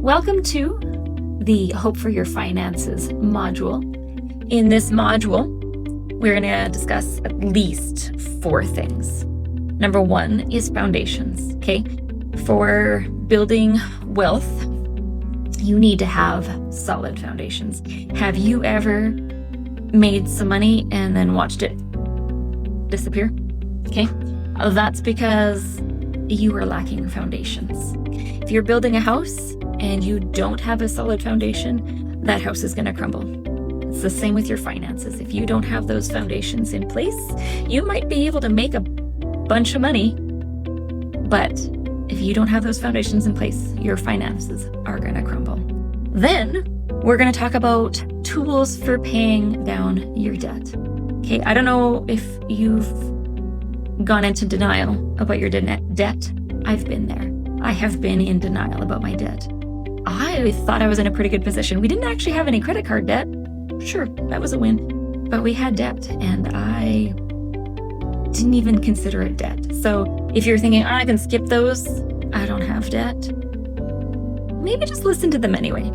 Welcome to the Hope for Your Finances module. In this module, we're going to discuss at least 4 things. Number 1 is foundations, okay? For building wealth, you need to have solid foundations. Have you ever made some money and then watched it disappear? Okay, that's because you are lacking foundations. If you're building a house and you don't have a solid foundation, that house is going to crumble. It's the same with your finances. If you don't have those foundations in place, you might be able to make a bunch of money, but if you don't have those foundations in place, your finances are going to crumble. Then we're going to talk about tools for paying down your debt. Okay, I don't know if you've gone into denial about your debt. I've been there. I have been in denial about my debt. I thought I was in a pretty good position. We didn't actually have any credit card debt. Sure, that was a win. But we had debt, and I didn't even consider it debt. So if you're thinking, I can skip those, I don't have debt, maybe just listen to them anyway.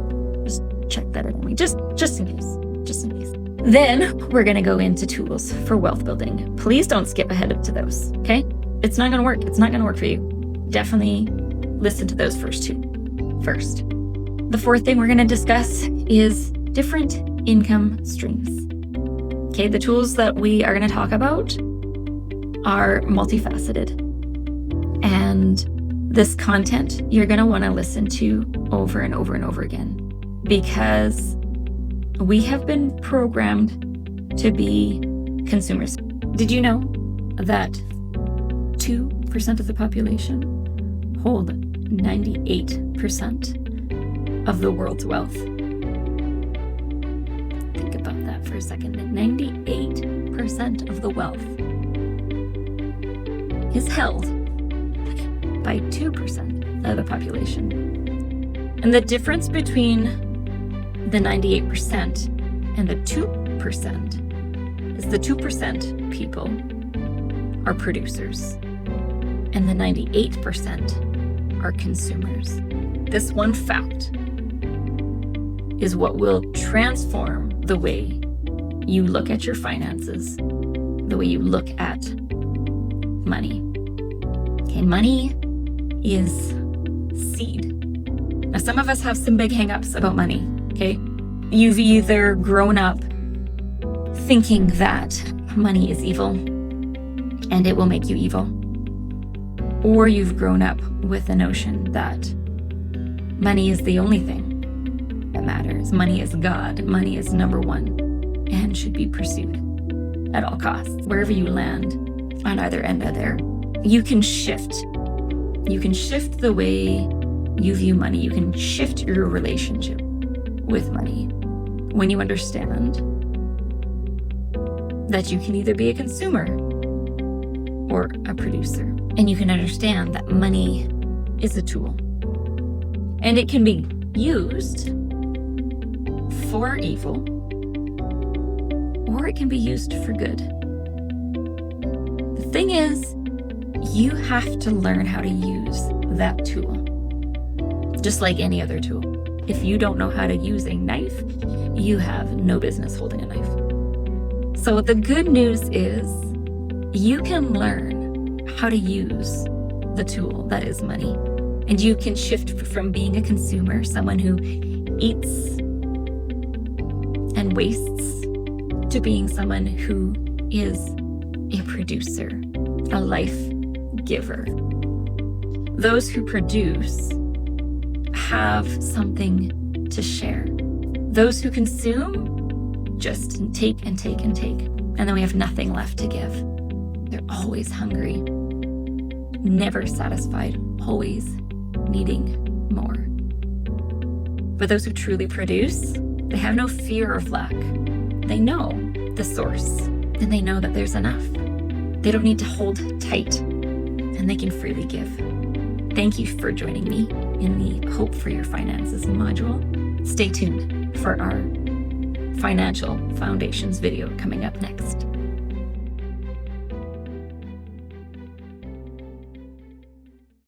Just check that out anyway, just in case. Then we're going to go into tools for wealth building. Please don't skip ahead to those, okay? It's not going to work. It's not going to work for you. Definitely listen to those first 2 first. The 4th thing we're going to discuss is different income streams. Okay, the tools that we are going to talk about are multifaceted. And this content you're going to want to listen to over and over and over again, because we have been programmed to be consumers. Did you know that 2% of the population hold 98% of the world's wealth? Think about that for a second. 98% of the wealth is held by 2% of the population. And the difference between the 98% and the 2% is the 2% people are producers and the 98% are consumers. This one fact is what will transform the way you look at your finances, the way you look at money. Okay, money is seed. Now, some of us have some big hang-ups about money, okay? You've either grown up thinking that money is evil and it will make you evil, or you've grown up with the notion that money is the only thing that matters. Money is God. Money is number 1 and should be pursued at all costs. Wherever you land on either end of there, you can shift. You can shift the way you view money. You can shift your relationship with money when you understand that you can either be a consumer or a producer. And you can understand that money is a tool. And it can be used for evil, or it can be used for good. The thing is, you have to learn how to use that tool, just like any other tool. If you don't know how to use a knife, you have no business holding a knife. So the good news is you can learn how to use the tool that is money. And you can shift from being a consumer, someone who eats and wastes, to being someone who is a producer, a life giver. Those who produce have something to share. Those who consume just take and take and take, and then we have nothing left to give. They're always hungry, never satisfied, always needing more. But those who truly produce, they have no fear of lack. They know the source, and they know that there's enough. They don't need to hold tight, and they can freely give. Thank you for joining me in the Hope for Your Finances module. Stay tuned for our financial foundations video coming up next.